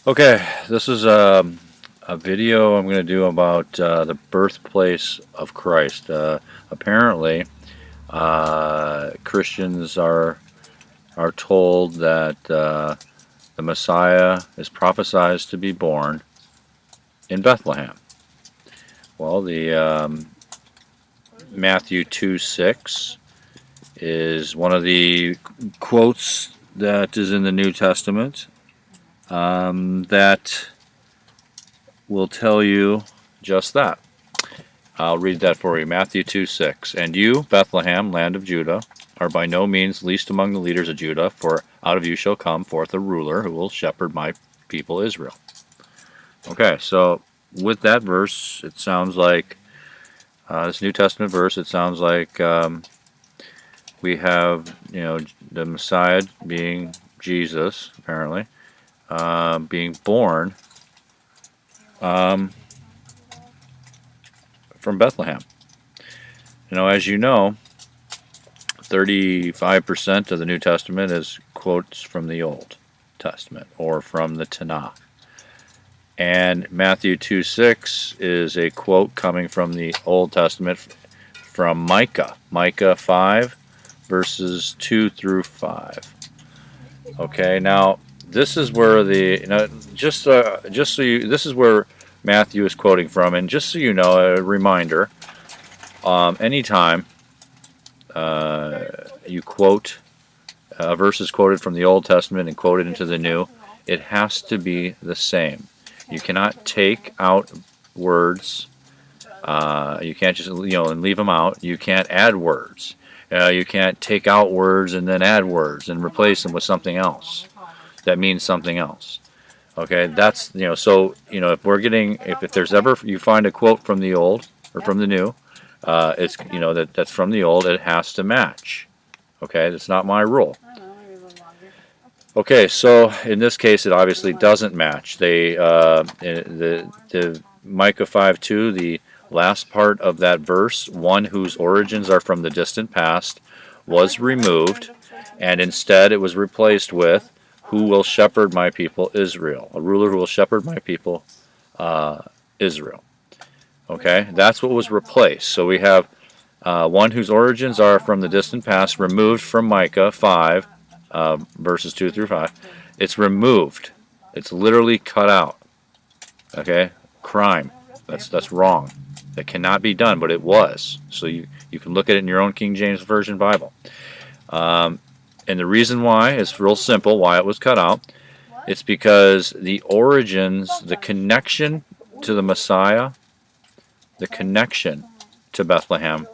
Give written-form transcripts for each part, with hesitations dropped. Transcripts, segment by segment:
Okay, this is a video I'm going to do about the birthplace of Christ. Apparently, Christians are told that the Messiah is prophesied to be born in Bethlehem. Well, the Matthew 2:6 is one of the quotes that is in the New Testament that will tell you just that. I'll read that for you. Matthew 2:6. And you, Bethlehem, land of Judah, are by no means least among the leaders of Judah, for out of you shall come forth a ruler who will shepherd my people Israel. Okay, so with that verse, it sounds like, this New Testament verse, it sounds like we have, the Messiah being Jesus, apparently, being born from Bethlehem. As you know, 35% of the New Testament is quotes from the Old Testament or from the Tanakh. And Matthew 2:6 is a quote coming from the Old Testament from Micah. Micah 5, verses 2 through 5. Okay, now this is where this is where Matthew is quoting from, and just so you know, a reminder: anytime you quote a verse is quoted from the Old Testament and quoted into the New, it has to be the same. You cannot take out words. You can't just and leave them out. You can't add words. You can't take out words and then add words and replace them with something else that means something else. Okay, that's so if there's ever you find a quote from the Old or from the New, it's that's from the Old. It has to match. Okay, that's not my rule. Okay, so in this case, it obviously doesn't match. The Micah 5:2, the last part of that verse, one whose origins are from the distant past, was removed, and instead it was replaced with, who will shepherd my people Israel, a ruler who will shepherd my people Israel. Okay, that's what was replaced. So we have one whose origins are from the distant past, removed from Micah 5, verses 2 through 5. It's removed. It's literally cut out. Okay, crime. That's wrong. That cannot be done, but it was. So you can look at it in your own King James Version Bible. And the reason why is real simple, why it was cut out. It's because the origins, the connection to the Messiah, the connection to Bethlehem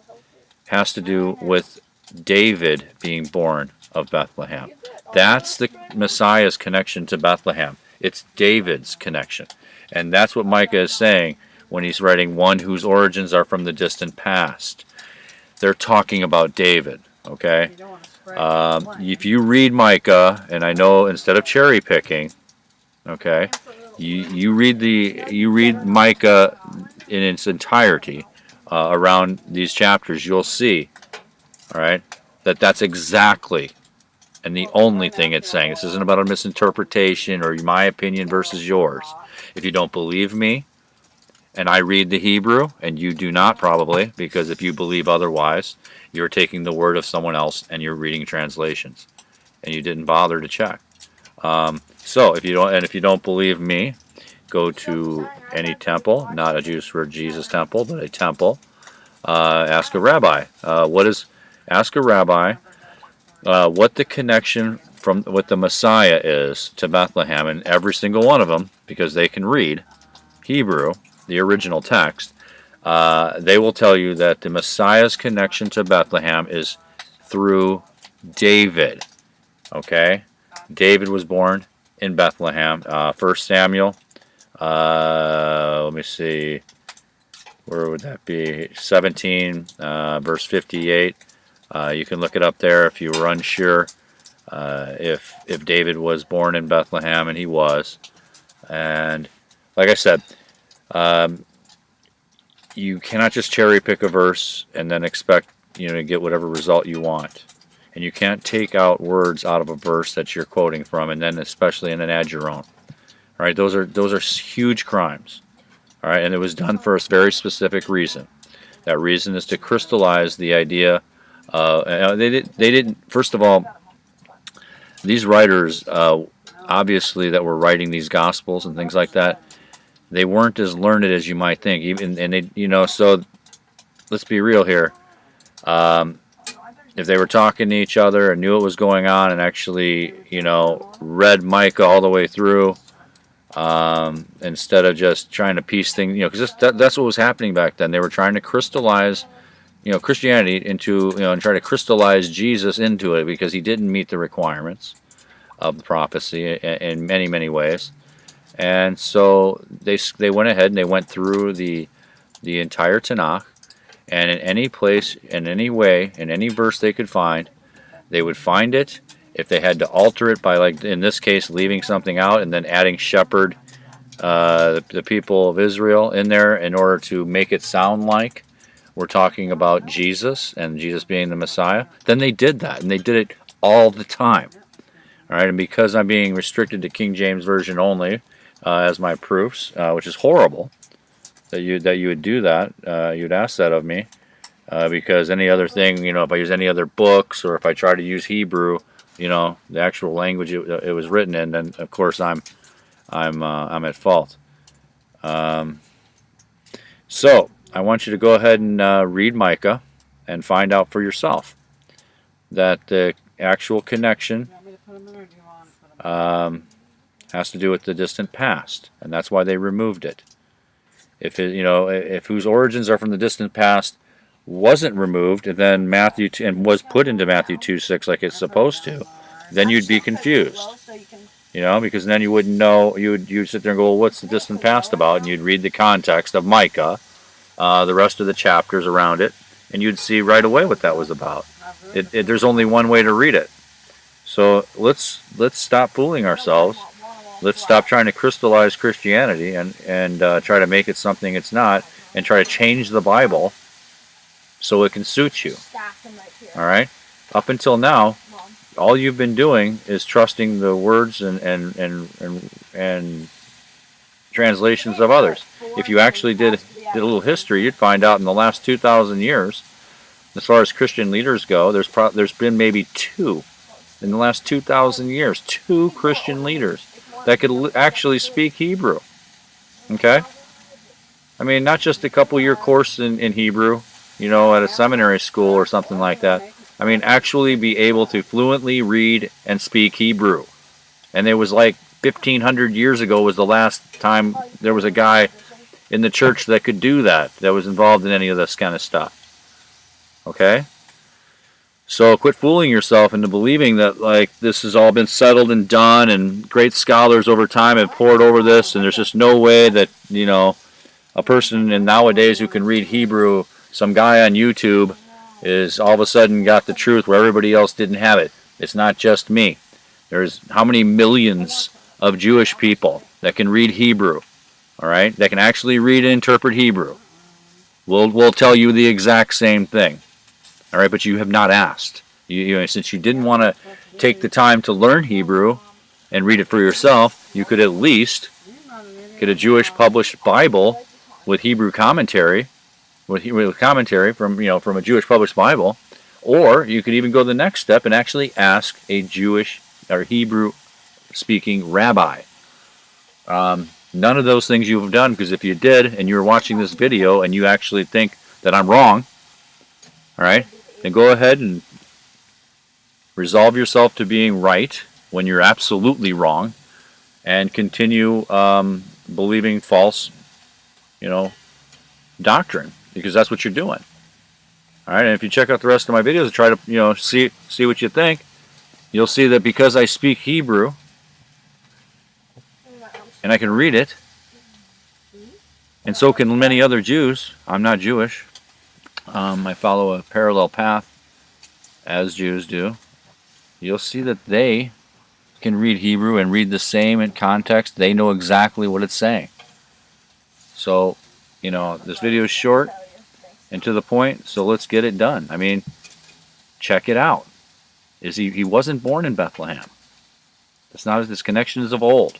has to do with David being born of Bethlehem. That's the Messiah's connection to Bethlehem. It's David's connection. And that's what Micah is saying when he's writing one whose origins are from the distant past. They're talking about David, okay? If you read Micah, and I know instead of cherry picking, okay, you read Micah in its entirety around these chapters, you'll see, all right, that's exactly and the only thing it's saying. This isn't about a misinterpretation or my opinion versus yours. If you don't believe me, and I read the Hebrew, and you do not probably, because if you believe otherwise, you're taking the word of someone else and you're reading translations, and you didn't bother to check. So if you don't believe me, go to any temple, not a Jews for Jesus temple, but a temple. Ask a rabbi. Ask a rabbi what the connection from what the Messiah is to Bethlehem, and every single one of them, because they can read Hebrew, the original text, they will tell you that the Messiah's connection to Bethlehem is through David. Okay? David was born in Bethlehem. 1 Samuel, let me see, where would that be? 17, verse 58. You can look it up there if you were unsure if David was born in Bethlehem, and he was. And like I said, you cannot just cherry pick a verse and then expect to get whatever result you want. And you can't take out words out of a verse that you're quoting from and then add your own. All right, those are huge crimes. All right, and it was done for a very specific reason. That reason is to crystallize the idea. They didn't. First of all, these writers, obviously, that were writing these gospels and things like that, they weren't as learned as you might think. Even and they, so let's be real here. If they were talking to each other and knew what was going on and actually, read Micah all the way through, instead of just trying to piece things, because that's what was happening back then. They were trying to crystallize, Christianity into, and try to crystallize Jesus into it because he didn't meet the requirements of the prophecy in many, many ways. And so they went ahead and they went through the entire Tanakh, and in any place, in any way, in any verse they could find, they would find it. If they had to alter it by, like in this case, leaving something out and then adding shepherd, the people of Israel in there in order to make it sound like we're talking about Jesus and Jesus being the Messiah, then they did that, and they did it all the time. All right, and because I'm being restricted to King James Version only as my proofs, which is horrible that you would do that, you'd ask that of me, because any other thing, if I use any other books or if I try to use Hebrew, the actual language it was written in, then of course I'm at fault. So I want you to go ahead and read Micah and find out for yourself that the actual connection has to do with the distant past, and that's why they removed it. If whose origins are from the distant past wasn't removed and then Matthew and was put into Matthew 2:6 like it's supposed to, then you'd be confused. Because then you wouldn't know. You'd sit there and go, well, what's the distant past about? And you'd read the context of Micah, the rest of the chapters around it, and you'd see right away what that was about. There's only one way to read it. So let's stop fooling ourselves. Let's stop trying to crystallize Christianity and try to make it something it's not, and try to change the Bible so it can suit you. All right? Up until now, all you've been doing is trusting the words and translations of others. If you actually did a little history, you'd find out in the last 2,000 years, as far as Christian leaders go, there's been maybe two in the last 2,000 years, two Christian leaders that could actually speak Hebrew. Okay? I mean, not just a couple-year course in Hebrew, at a seminary school or something like that. I mean, actually be able to fluently read and speak Hebrew. And it was like 1,500 years ago was the last time there was a guy in the church that could do that was involved in any of this kind of stuff. Okay? So quit fooling yourself into believing that like this has all been settled and done, and great scholars over time have poured over this, and there's just no way that, a person in nowadays who can read Hebrew, some guy on YouTube, is all of a sudden got the truth where everybody else didn't have it. It's not just me. There's how many millions of Jewish people that can read Hebrew, all right, that can actually read and interpret Hebrew. We'll tell you the exact same thing, all right, but you have not asked. Since you didn't want to take the time to learn Hebrew and read it for yourself, you could at least get a Jewish published Bible with Hebrew commentary, with commentary from a Jewish published Bible, or you could even go the next step and actually ask a Jewish or Hebrew speaking rabbi. None of those things you've done, because if you did and you're watching this video and you actually think that I'm wrong, all right, then go ahead and resolve yourself to being right when you're absolutely wrong, and continue believing false, doctrine, because that's what you're doing. All right, and if you check out the rest of my videos and try to, see what you think, you'll see that because I speak Hebrew and I can read it, and so can many other Jews. I'm not Jewish. I follow a parallel path as Jews do. You'll see that they can read Hebrew and read the same in context. They know exactly what it's saying. So, this video is short and to the point, so let's get it done. I mean, check it out. He wasn't born in Bethlehem. That's not, his connection is of old.